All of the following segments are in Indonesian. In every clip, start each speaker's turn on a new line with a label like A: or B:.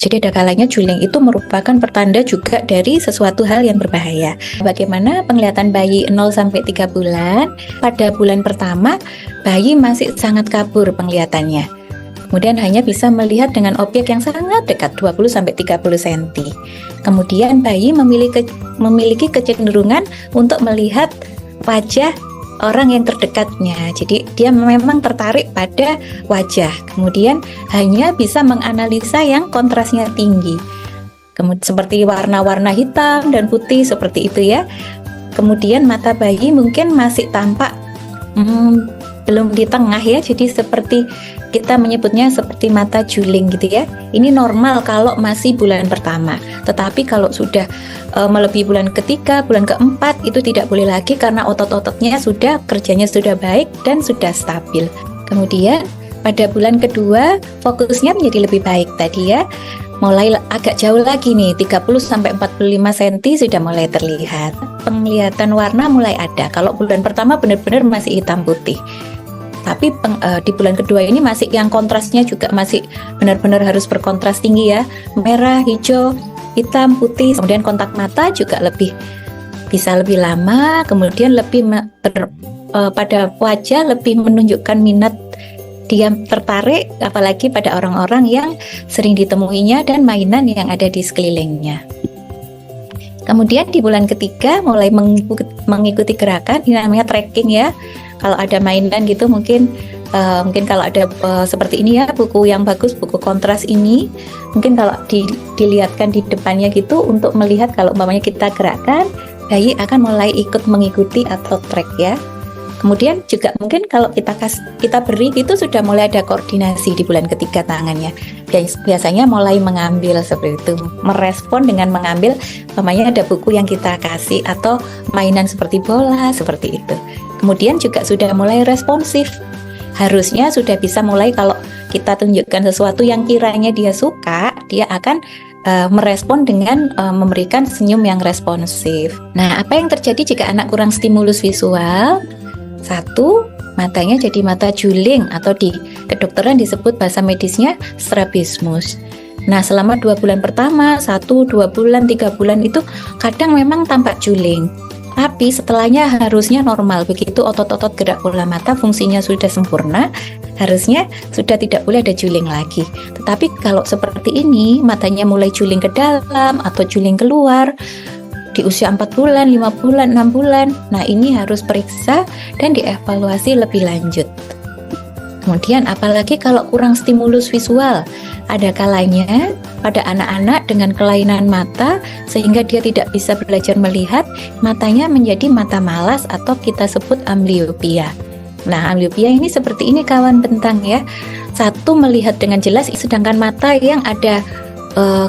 A: Jadi ada kalanya juling itu merupakan pertanda juga dari sesuatu hal yang berbahaya. Bagaimana penglihatan bayi 0 sampai 3 bulan? Pada bulan pertama, bayi masih sangat kabur penglihatannya. Kemudian hanya bisa melihat dengan objek yang sangat dekat 20 sampai 30 cm. Kemudian bayi memiliki kecenderungan untuk melihat wajah orang yang terdekatnya. Jadi dia memang tertarik pada wajah. Kemudian hanya bisa menganalisa yang kontrasnya tinggi. Kemudian seperti warna-warna hitam dan putih seperti itu ya. Kemudian mata bayi mungkin masih tampak belum di tengah ya. Jadi seperti kita menyebutnya seperti mata juling gitu ya. Ini normal kalau masih bulan pertama. Tetapi kalau sudah melebihi bulan ketiga, bulan keempat itu tidak boleh lagi karena otot-ototnya kerjanya sudah baik dan sudah stabil. Kemudian pada bulan kedua fokusnya menjadi lebih baik tadi ya. Mulai agak jauh lagi nih, 30 sampai 45 cm sudah mulai terlihat. Penglihatan warna mulai ada. Kalau bulan pertama benar-benar masih hitam putih. Tapi di bulan kedua ini masih yang kontrasnya juga masih benar-benar harus berkontras tinggi ya, merah, hijau, hitam, putih. Kemudian kontak mata juga bisa lebih lama. Kemudian pada wajah lebih menunjukkan minat, dia tertarik apalagi pada orang-orang yang sering ditemuinya dan mainan yang ada di sekelilingnya. Kemudian di bulan ketiga mulai mengikuti gerakan, ini namanya tracking ya. Kalau ada mainan gitu mungkin kalau ada seperti ini ya, buku yang bagus, buku kontras ini mungkin kalau dilihatkan di depannya gitu untuk melihat kalau umpamanya kita gerakkan, bayi akan mulai ikut mengikuti atau track ya. Kemudian juga mungkin kalau kita beri itu sudah mulai ada koordinasi di bulan ketiga tangannya. Biasanya mulai mengambil seperti itu, merespon dengan mengambil, umpamanya ada buku yang kita kasih atau mainan seperti bola seperti itu. Kemudian juga sudah mulai responsif. Harusnya sudah bisa mulai kalau kita tunjukkan sesuatu yang kiranya dia suka, dia akan merespon dengan memberikan senyum yang responsif. Nah, apa yang terjadi jika anak kurang stimulus visual? 1, matanya jadi mata juling atau di kedokteran disebut bahasa medisnya strabismus. Nah, selama 2 bulan pertama, 1, 2 bulan, 3 bulan itu kadang memang tampak juling. Tapi setelahnya harusnya normal. Begitu otot-otot gerak bola mata fungsinya sudah sempurna, harusnya sudah tidak boleh ada juling lagi. Tetapi kalau seperti ini, matanya mulai juling ke dalam atau juling keluar di usia 4 bulan, 5 bulan, 6 bulan. Nah, ini harus periksa dan dievaluasi lebih lanjut. Kemudian apalagi kalau kurang stimulus visual, ada kalanya pada anak-anak dengan kelainan mata sehingga dia tidak bisa belajar melihat, matanya menjadi mata malas atau kita sebut amblyopia. Nah, amblyopia ini seperti ini kawan bentang ya. 1, melihat dengan jelas, sedangkan mata yang ada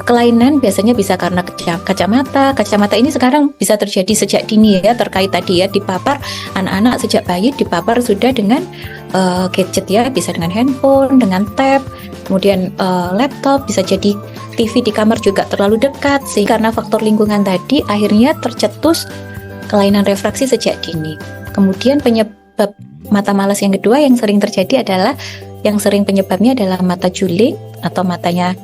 A: kelainan biasanya bisa karena kacamata. Kacamata ini sekarang bisa terjadi sejak dini ya, terkait tadi ya, dipapar anak-anak sejak bayi dipapar sudah dengan gadget ya, bisa dengan handphone, dengan tab, kemudian laptop, bisa jadi TV di kamar juga terlalu dekat, sehingga karena faktor lingkungan tadi akhirnya tercetus kelainan refraksi sejak dini. Kemudian penyebab mata malas yang kedua yang sering terjadi adalah penyebabnya adalah mata juling atau matanya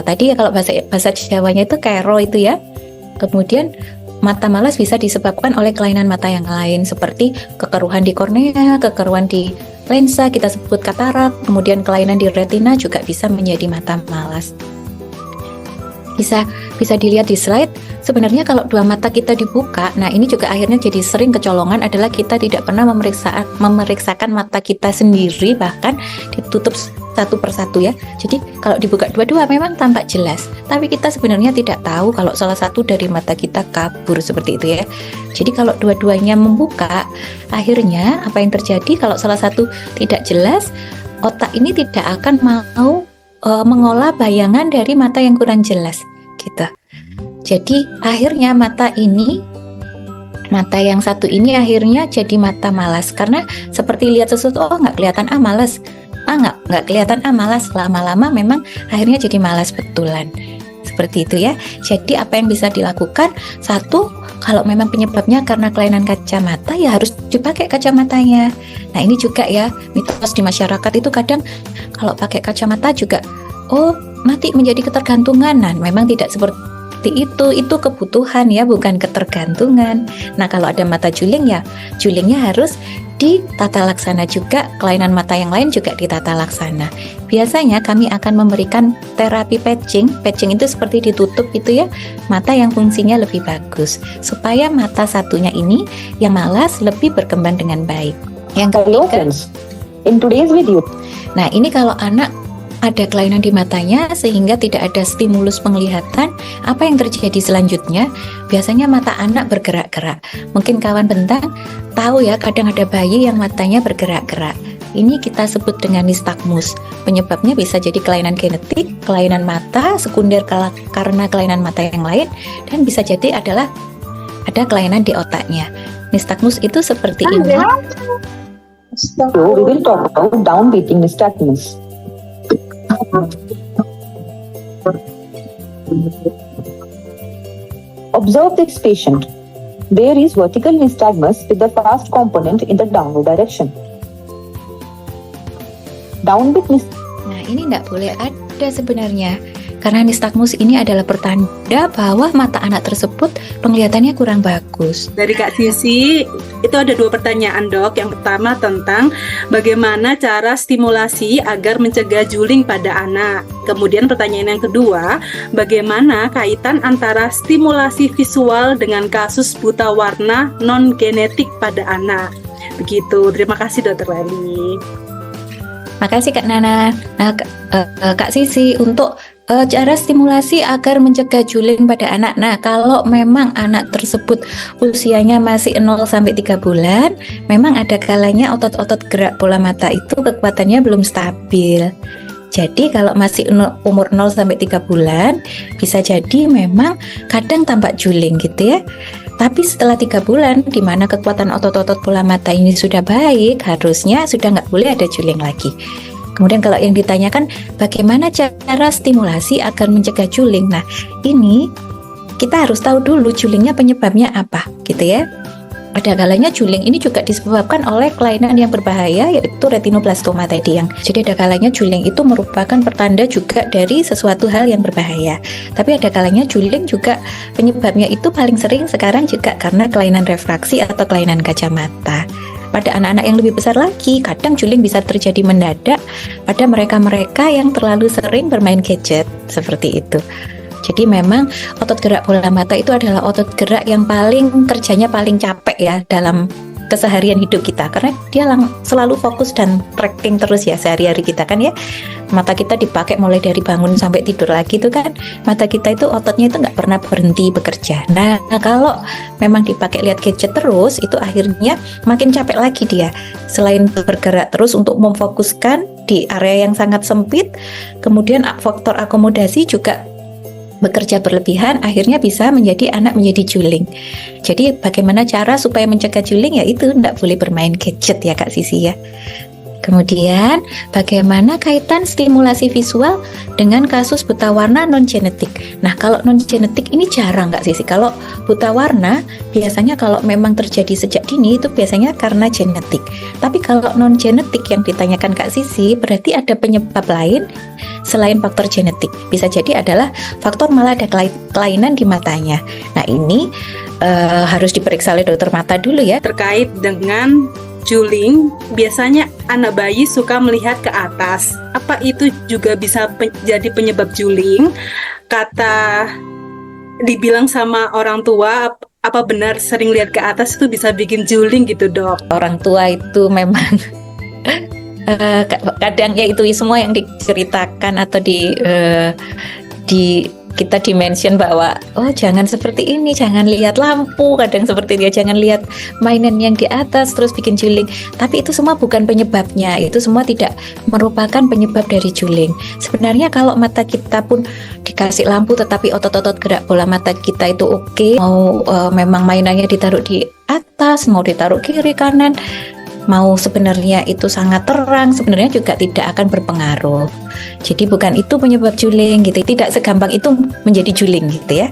A: tadi ya, kalau bahasa Jawanya itu kero itu ya. Kemudian mata malas bisa disebabkan oleh kelainan mata yang lain seperti kekeruhan di kornea, kekeruhan di lensa, kita sebut katarak, kemudian kelainan di retina juga bisa menjadi mata malas. Bisa dilihat di slide, sebenarnya kalau dua mata kita dibuka, nah ini juga akhirnya jadi sering kecolongan adalah kita tidak pernah memeriksakan mata kita sendiri, bahkan ditutup satu persatu ya. Jadi kalau dibuka dua-dua memang tampak jelas, tapi kita sebenarnya tidak tahu kalau salah satu dari mata kita kabur seperti itu ya. Jadi kalau dua-duanya membuka, akhirnya apa yang terjadi kalau salah satu tidak jelas, otak ini tidak akan mau mengolah bayangan dari mata yang kurang jelas gitu. Jadi akhirnya mata yang satu ini akhirnya jadi mata malas, karena seperti lihat sesuatu, nggak kelihatan malas, nggak kelihatan malas, lama-lama memang akhirnya jadi malas betulan seperti itu ya. Jadi apa yang bisa dilakukan? 1, kalau memang penyebabnya karena kelainan kacamata ya harus dipakai kacamatanya. Nah ini juga ya mitos di masyarakat itu kadang kalau pakai kacamata juga nanti menjadi ketergantungan. Nah, memang tidak seperti itu kebutuhan ya, bukan ketergantungan. Nah, kalau ada mata juling ya, julingnya harus ditata laksana juga, kelainan mata yang lain juga ditata laksana. Biasanya kami akan memberikan terapi patching. Patching itu seperti ditutup gitu ya, mata yang fungsinya lebih bagus, supaya mata satunya ini yang malas lebih berkembang dengan baik. Yang ketiga,
B: in today's video.
A: Nah, ini kalau anak ada kelainan di matanya sehingga tidak ada stimulus penglihatan, apa yang terjadi selanjutnya? Biasanya mata anak bergerak-gerak. Mungkin kawan bentang tahu ya, kadang ada bayi yang matanya bergerak-gerak. Ini kita sebut dengan nistagmus. Penyebabnya bisa jadi kelainan genetik, kelainan mata, sekunder karena kelainan mata yang lain, dan bisa jadi adalah ada kelainan di otaknya. Nistagmus itu seperti ini.
B: So we will talk about downbeating nystagmus. Observe this patient. There is vertical nystagmus with the fast component in the downward direction. Downbeat nystagmus.
A: Nah, ini tidak boleh ada sebenarnya, karena nystagmus ini adalah pertanda bahwa mata anak tersebut penglihatannya kurang bagus.
C: Dari Kak Sisi, itu ada 2 pertanyaan dok. Yang pertama tentang bagaimana cara stimulasi agar mencegah juling pada anak. Kemudian pertanyaan yang kedua, bagaimana kaitan antara stimulasi visual dengan kasus buta warna non-genetik pada anak. Begitu, terima kasih Dokter Leli.
A: Makasih Kak Nana. Nah, Kak Sisi, untuk cara stimulasi agar mencegah juling pada anak. Nah, kalau memang anak tersebut usianya masih 0-3 bulan, memang ada kalanya otot-otot gerak bola mata itu kekuatannya belum stabil. Jadi kalau masih umur 0-3 bulan, bisa jadi memang kadang tampak juling gitu ya. Tapi setelah 3 bulan, di mana kekuatan otot-otot bola mata ini sudah baik, harusnya sudah nggak boleh ada juling lagi. Kemudian kalau yang ditanyakan bagaimana cara stimulasi agar mencegah juling, nah ini kita harus tahu dulu julingnya penyebabnya apa gitu ya. Ada kalanya juling ini juga disebabkan oleh kelainan yang berbahaya, yaitu retinoblastoma tadi yang. Jadi ada kalanya juling itu merupakan pertanda juga dari sesuatu hal yang berbahaya. Tapi ada kalanya juling juga penyebabnya itu paling sering sekarang juga karena kelainan refraksi atau kelainan kacamata. Pada anak-anak yang lebih besar lagi, kadang juling bisa terjadi mendadak pada mereka-mereka yang terlalu sering bermain gadget seperti itu. Jadi memang otot gerak bola mata itu adalah otot gerak yang kerjanya paling capek ya dalam keseharian hidup kita, karena dia selalu fokus dan tracking terus ya sehari-hari kita kan ya. Mata kita dipakai mulai dari bangun sampai tidur lagi itu kan, mata kita itu ototnya itu nggak pernah berhenti bekerja. Nah, kalau memang dipakai lihat gadget terus, itu akhirnya makin capek lagi dia. Selain bergerak terus untuk memfokuskan di area yang sangat sempit, kemudian faktor akomodasi juga bekerja berlebihan, akhirnya bisa menjadi anak menjadi juling. Jadi bagaimana cara supaya mencegah juling, ya itu tidak boleh bermain gadget ya Kak Sisi ya. Kemudian bagaimana kaitan stimulasi visual dengan kasus buta warna non-genetik. Nah kalau non-genetik ini jarang Kak Sisi. Kalau buta warna biasanya kalau memang terjadi sejak dini itu biasanya karena genetik. Tapi kalau non-genetik yang ditanyakan Kak Sisi berarti ada penyebab lain selain faktor genetik. Bisa jadi adalah faktor malah ada kelainan di matanya. Nah ini harus diperiksa oleh dokter mata dulu ya.
C: Terkait dengan juling, biasanya anak bayi suka melihat ke atas. Apa itu juga bisa jadi penyebab juling? Kata dibilang sama orang tua, apa benar sering lihat ke atas itu bisa bikin juling gitu dok?
A: Orang tua itu memang kadang ya itu semua yang diceritakan atau kita dimention bahwa oh jangan seperti ini, jangan lihat lampu, kadang seperti dia, jangan lihat mainan yang di atas terus bikin juling. Tapi itu semua bukan penyebabnya, itu semua tidak merupakan penyebab dari juling. Sebenarnya kalau mata kita pun dikasih lampu tetapi otot-otot gerak bola mata kita itu oke, mau memang mainannya ditaruh di atas, mau ditaruh kiri kanan, mau sebenarnya itu sangat terang, sebenarnya juga tidak akan berpengaruh. Jadi bukan itu penyebab juling gitu, tidak segampang itu menjadi juling gitu ya.